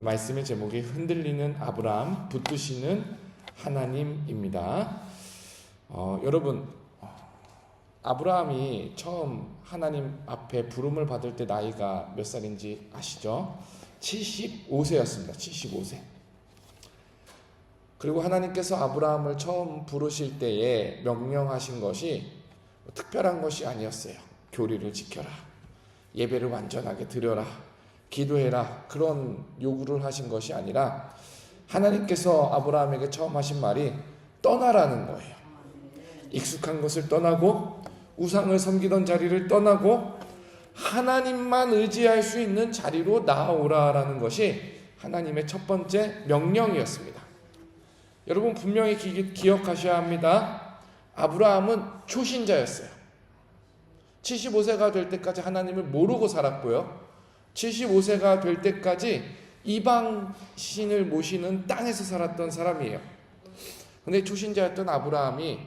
말씀의 제목이 흔들리는 아브라함, 붙드시는 하나님입니다. 여러분, 아브라함이 처음 하나님 앞에 부름을 받을 때 나이가 몇 살인지 아시죠? 75세였습니다. 75세. 그리고 하나님께서 아브라함을 처음 부르실 때에 명령하신 것이 특별한 것이 아니었어요. 교리를 지켜라, 예배를 완전하게 드려라, 기도해라, 그런 요구를 하신 것이 아니라 하나님께서 아브라함에게 처음 하신 말이 떠나라는 거예요. 익숙한 것을 떠나고 우상을 섬기던 자리를 떠나고 하나님만 의지할 수 있는 자리로 나아오라라는 것이 하나님의 첫 번째 명령이었습니다. 여러분, 분명히 기억하셔야 합니다. 아브라함은 초신자였어요. 75세가 될 때까지 하나님을 모르고 살았고요, 75세가 될 때까지 이방 신을 모시는 땅에서 살았던 사람이에요. 근데 초신자였던 아브라함이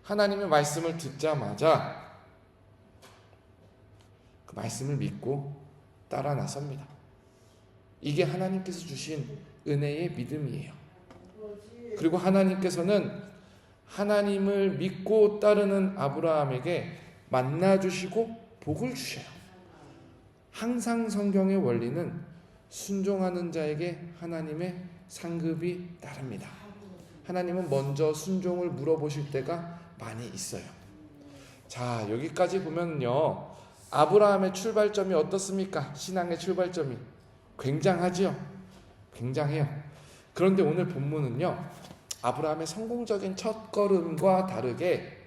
하나님의 말씀을 듣자마자 그 말씀을 믿고 따라 나섭니다. 이게 하나님께서 주신 은혜의 믿음이에요. 그리고 하나님께서는 하나님을 믿고 따르는 아브라함에게 만나주시고 복을 주셔요. 항상 성경의 원리는 순종하는 자에게 하나님의 상급이 따릅니다. 하나님은 먼저 순종을 물어보실 때가 많이 있어요. 자, 여기까지 보면요, 아브라함의 출발점이 어떻습니까? 신앙의 출발점이 굉장하지요. 굉장해요. 그런데 오늘 본문은요, 아브라함의 성공적인 첫걸음과 다르게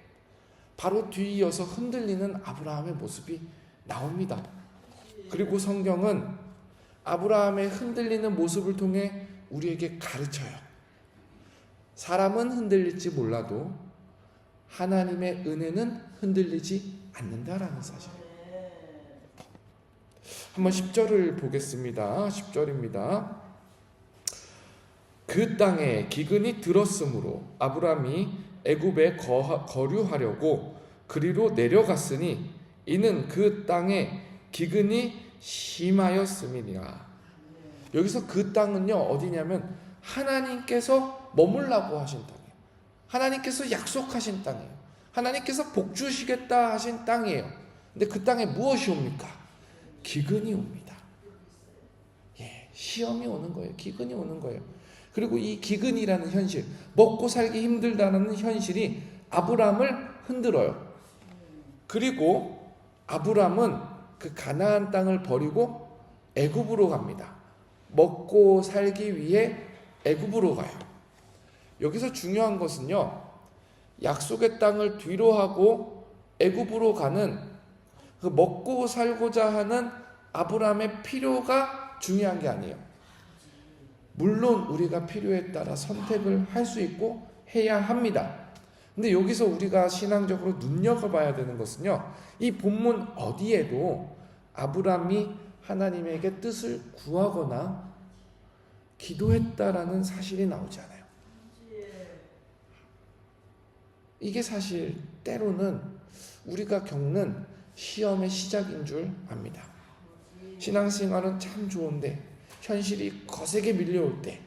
바로 뒤이어서 흔들리는 아브라함의 모습이 나옵니다. 그리고 성경은 아브라함의 흔들리는 모습을 통해 우리에게 가르쳐요. 사람은 흔들릴지 몰라도 하나님의 은혜는 흔들리지 않는다라는 사실. 한번 10절을 보겠습니다. 10절입니다. 그 땅에 기근이 들었으므로 아브라함이 애굽에 거류하려고 그리로 내려갔으니 이는 그 땅에 기근이 심하였음이니라. 여기서 그 땅은요, 어디냐면 하나님께서 머물라고 하신 땅이에요. 하나님께서 약속하신 땅이에요. 하나님께서 복 주시겠다 하신 땅이에요. 근데 그 땅에 무엇이 옵니까? 기근이 옵니다. 시험이 오는 거예요. 기근이 오는 거예요. 그리고 이 기근이라는 현실, 먹고 살기 힘들다는 현실이 아브라함을 흔들어요. 그리고 아브라함은 그 가나안 땅을 버리고 애굽으로 갑니다. 먹고 살기 위해 애굽으로 가요. 여기서 중요한 것은요, 약속의 땅을 뒤로 하고 애굽으로 가는 그 먹고 살고자 하는 아브라함의 필요가 중요한 게 아니에요. 물론 우리가 필요에 따라 선택을 할 수 있고 해야 합니다. 근데 여기서 우리가 신앙적으로 눈여겨봐야 되는 것은요, 이 본문 어디에도 아브라함이 하나님에게 뜻을 구하거나 기도했다라는 사실이 나오지 않아요. 이게 사실 때로는 우리가 겪는 시험의 시작인 줄 압니다. 신앙생활은 참 좋은데 현실이 거세게 밀려올 때,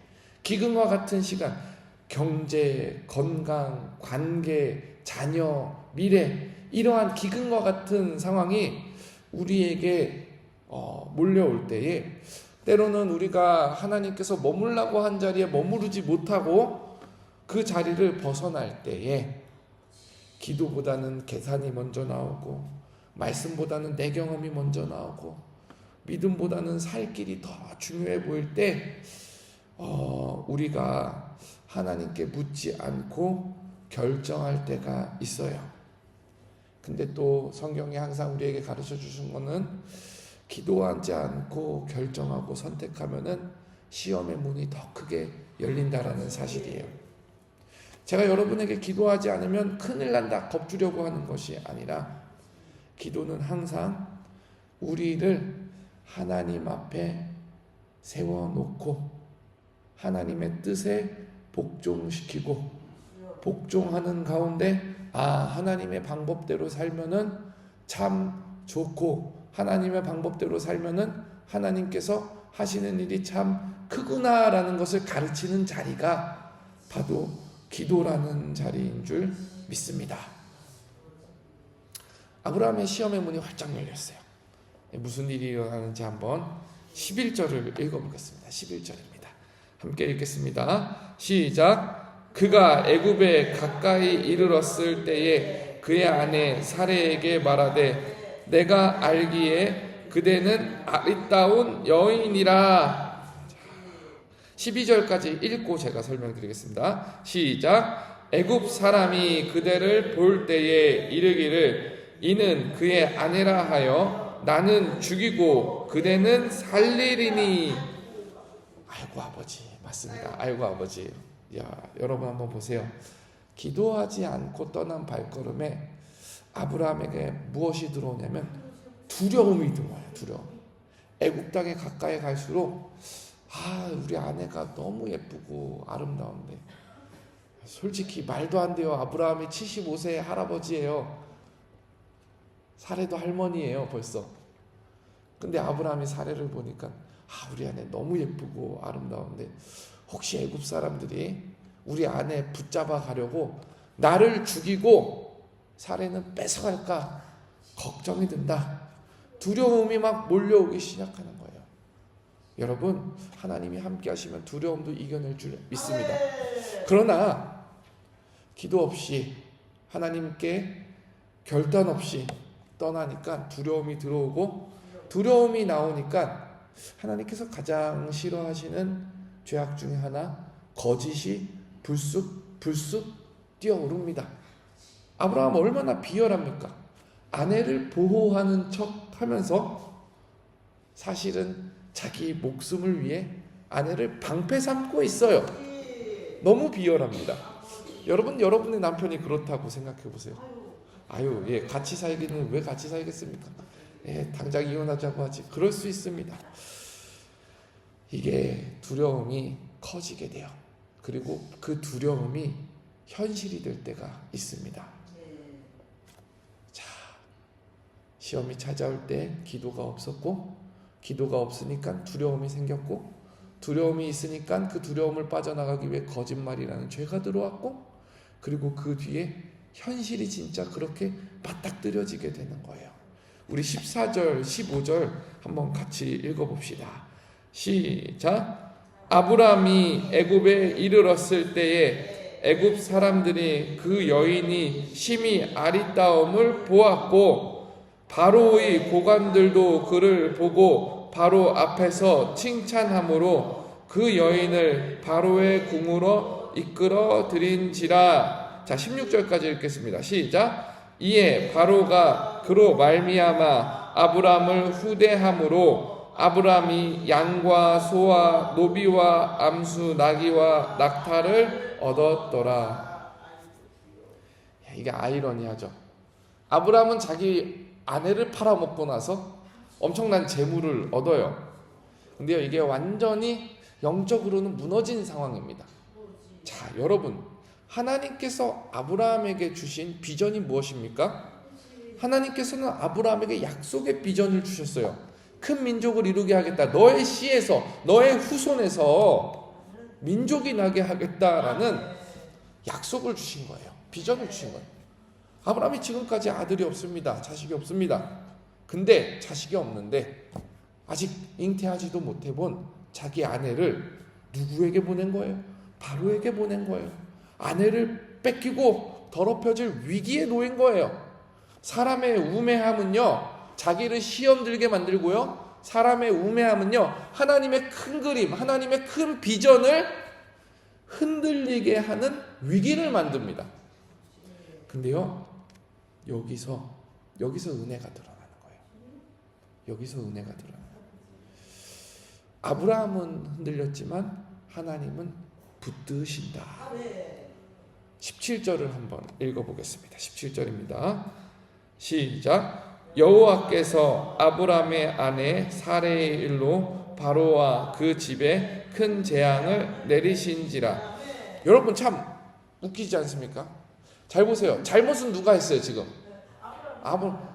기근과 같은 시간, 경제, 건강, 관계, 자녀, 미래, 이러한 기근과 같은 상황이 우리에게 몰려올 때에 때로는 우리가 하나님께서 머물라고 한 자리에 머무르지 못하고 그 자리를 벗어날 때에 기도보다는 계산이 먼저 나오고 말씀보다는 내 경험이 먼저 나오고 믿음보다는 살 길이 더 중요해 보일 때 우리가 하나님께 묻지 않고 결정할 때가 있어요. 근데 또 성경이 항상 우리에게 가르쳐 주신 거는 기도하지 않고 결정하고 선택하면은 시험의 문이 더 크게 열린다라는 사실이에요. 제가 여러분에게 기도하지 않으면 큰일 난다 겁주려고 하는 것이 아니라, 기도는 항상 우리를 하나님 앞에 세워놓고 하나님의 뜻에 복종시키고, 복종하는 가운데 하나님의 방법대로 살면은 참 좋고, 하나님의 방법대로 살면은 하나님께서 하시는 일이 참 크구나라는 것을 가르치는 자리가 바로 기도라는 자리인 줄 믿습니다. 아브라함의 시험의 문이 활짝 열렸어요. 무슨 일이 일어나는지 한번 11절을 읽어보겠습니다. 11절입니다. 함께 읽겠습니다. 시작. 그가 애굽에 가까이 이르렀을 때에 그의 아내 사레에게 말하되 내가 알기에 그대는 아리따운 여인이라. 12절까지 읽고 제가 설명드리겠습니다. 시작. 애굽 사람이 그대를 볼 때에 이르기를 이는 그의 아내라 하여 나는 죽이고 그대는 살리리니. 아이고 아버지, 맞습니다. 아이고 아버지. 야, 여러분 한번 보세요. 기도하지 않고 떠난 발걸음에 아브라함에게 무엇이 들어오냐면 두려움이 들어와요. 두려움. 애굽 땅에 가까이 갈수록 우리 아내가 너무 예쁘고 아름다운데, 솔직히 말도 안 돼요. 아브라함이 75세의 할아버지예요. 사레도 할머니예요 벌써. 근데 아브라함이 사레를 보니까 우리 아내 너무 예쁘고 아름다운데 혹시 애굽 사람들이 우리 아내 붙잡아 가려고 나를 죽이고 사레는 뺏어갈까 걱정이 든다. 두려움이 막 몰려오기 시작하는 거예요. 여러분, 하나님이 함께 하시면 두려움도 이겨낼 줄 믿습니다. 그러나 기도 없이 하나님께 결단 없이 떠나니까 두려움이 들어오고, 두려움이 나오니까 하나님께서 가장 싫어하시는 죄악 중에 하나, 거짓이 불쑥 뛰어오릅니다. 아브라함 얼마나 비열합니까? 아내를 보호하는 척 하면서 사실은 자기 목숨을 위해 아내를 방패 삼고 있어요. 너무 비열합니다. 여러분의 남편이 그렇다고 생각해 보세요. 같이 살기는 왜 같이 살겠습니까? 당장 이혼하자고 하지. 그럴 수 있습니다. 이게 두려움이 커지게 돼요. 그리고 그 두려움이 현실이 될 때가 있습니다. 자, 시험이 찾아올 때 기도가 없었고, 기도가 없으니까 두려움이 생겼고, 두려움이 있으니까 그 두려움을 빠져나가기 위해 거짓말이라는 죄가 들어왔고, 그리고 그 뒤에 현실이 진짜 그렇게 맞닥뜨려지게 되는 거예요. 우리 14절, 15절 한번 같이 읽어봅시다. 시작. 아브라함이 애굽에 이르렀을 때에 애굽 사람들이 그 여인이 심히 아리따움을 보았고, 바로의 고관들도 그를 보고 바로 앞에서 칭찬함으로 그 여인을 바로의 궁으로 이끌어 들인지라. 자, 16절까지 읽겠습니다. 시작. 이에 바로가 그로 말미암아 아브람을 후대함으로 아브람이 양과 소와 노비와 암수 나귀와 낙타를 얻었더라. 이게 아이러니하죠. 아브람은 자기 아내를 팔아먹고 나서 엄청난 재물을 얻어요. 근데요, 이게 완전히 영적으로는 무너진 상황입니다. 자, 여러분, 하나님께서 아브라함에게 주신 비전이 무엇입니까? 하나님께서는 아브라함에게 약속의 비전을 주셨어요. 큰 민족을 이루게 하겠다. 너의 씨에서, 너의 후손에서 민족이 나게 하겠다라는 약속을 주신 거예요. 비전을 주신 거예요. 아브라함이 지금까지 아들이 없습니다. 자식이 없습니다. 근데 자식이 없는데 아직 잉태하지도 못해본 자기 아내를 누구에게 보낸 거예요? 바로에게 보낸 거예요. 아내를 뺏기고 더럽혀질 위기에 놓인 거예요. 사람의 우매함은요, 자기를 시험 들게 만들고요, 사람의 우매함은요, 하나님의 큰 그림, 하나님의 큰 비전을 흔들리게 하는 위기를 만듭니다. 근데요, 여기서 은혜가 드러나는 거예요. 여기서 은혜가 드러나요. 아브라함은 흔들렸지만 하나님은 붙드신다. 17절을 한번 읽어보겠습니다. 17절입니다. 시작. 여호와께서 아브라함의 아내 사레의 일로 바로와 그 집에 큰 재앙을 내리신지라. 여러분 참 웃기지 않습니까? 잘 보세요. 잘못은 누가 했어요 지금?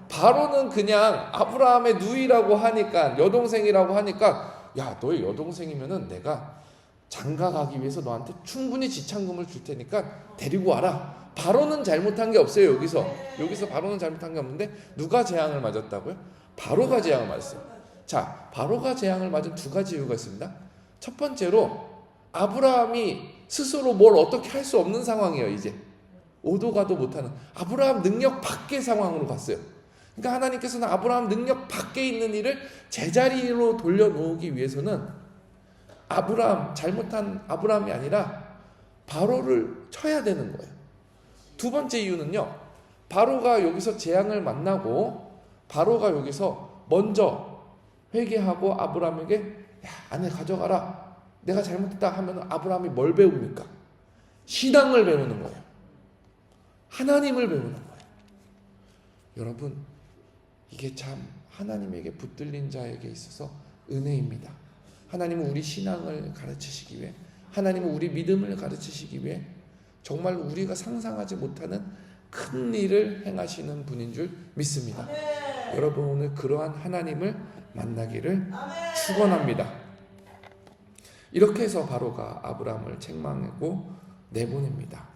바로는 그냥 아브라함의 누이라고 하니까, 여동생이라고 하니까 야, 너의 여동생이면은 내가 장가 가기 위해서 너한테 충분히 지참금을 줄 테니까 데리고 와라. 바로는 잘못한 게 없어요. 여기서 바로는 잘못한 게 없는데 누가 재앙을 맞았다고요? 바로가 재앙을 맞았어요. 자, 바로가 재앙을 맞은 두 가지 이유가 있습니다. 첫 번째로 아브라함이 스스로 뭘 어떻게 할 수 없는 상황이에요. 이제 오도 가도 못하는 아브라함 능력 밖의 상황으로 갔어요. 그러니까 하나님께서는 아브라함 능력 밖에 있는 일을 제자리로 돌려놓기 위해서는 잘못한 아브라함이 아니라 바로를 쳐야 되는 거예요. 두 번째 이유는요, 바로가 여기서 재앙을 만나고 바로가 여기서 먼저 회개하고 아브라함에게 야, 아내 가져가라, 내가 잘못했다 하면 아브라함이 뭘 배웁니까? 신앙을 배우는 거예요. 하나님을 배우는 거예요. 여러분, 이게 참 하나님에게 붙들린 자에게 있어서 은혜입니다. 하나님은 우리 신앙을 가르치시기 위해, 하나님은 우리 믿음을 가르치시기 위해 정말 우리가 상상하지 못하는 큰 일을 행하시는 분인 줄 믿습니다. 여러분, 오늘 그러한 하나님을 만나기를 축원합니다. 이렇게 해서 바로가 아브라함을 책망하고 내보냅니다.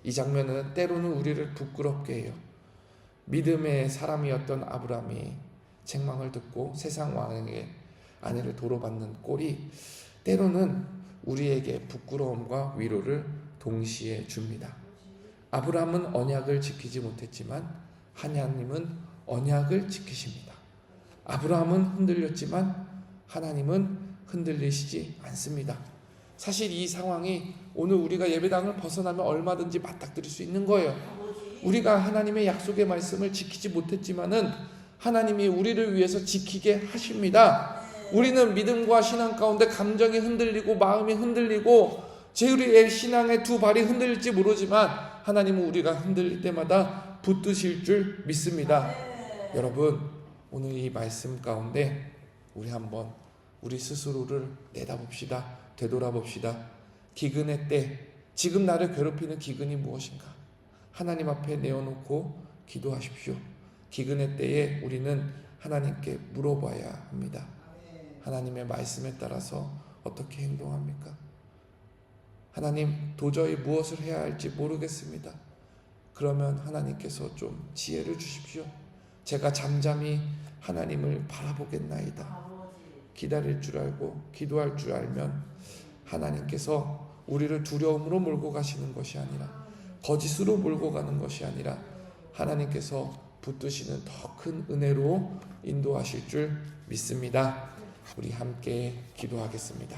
이 장면은 때로는 우리를 부끄럽게 해요. 믿음의 사람이었던 아브라함이 책망을 듣고 세상 왕에게 아내를 도로받는 꼴이 때로는 우리에게 부끄러움과 위로를 동시에 줍니다. 아브라함은 언약을 지키지 못했지만 하나님은 언약을 지키십니다. 아브라함은 흔들렸지만 하나님은 흔들리시지 않습니다. 사실 이 상황이 오늘 우리가 예배당을 벗어나면 얼마든지 맞닥뜨릴 수 있는 거예요. 우리가 하나님의 약속의 말씀을 지키지 못했지만은 하나님이 우리를 위해서 지키게 하십니다. 우리는 믿음과 신앙 가운데 감정이 흔들리고 마음이 흔들리고 우리의 신앙의 두 발이 흔들릴지 모르지만 하나님은 우리가 흔들릴 때마다 붙드실 줄 믿습니다. 여러분, 오늘 이 말씀 가운데 우리 한번 우리 스스로를 내다봅시다. 되돌아봅시다. 기근의 때, 지금 나를 괴롭히는 기근이 무엇인가? 하나님 앞에 내어놓고 기도하십시오. 기근의 때에 우리는 하나님께 물어봐야 합니다. 하나님의 말씀에 따라서 어떻게 행동합니까? 하나님, 도저히 무엇을 해야 할지 모르겠습니다. 그러면 하나님께서 좀 지혜를 주십시오. 제가 잠잠히 하나님을 바라보겠나이다. 기다릴 줄 알고 기도할 줄 알면 하나님께서 우리를 두려움으로 몰고 가시는 것이 아니라, 거짓으로 몰고 가는 것이 아니라 하나님께서 붙드시는 더 큰 은혜로 인도하실 줄 믿습니다. 우리 함께 기도하겠습니다.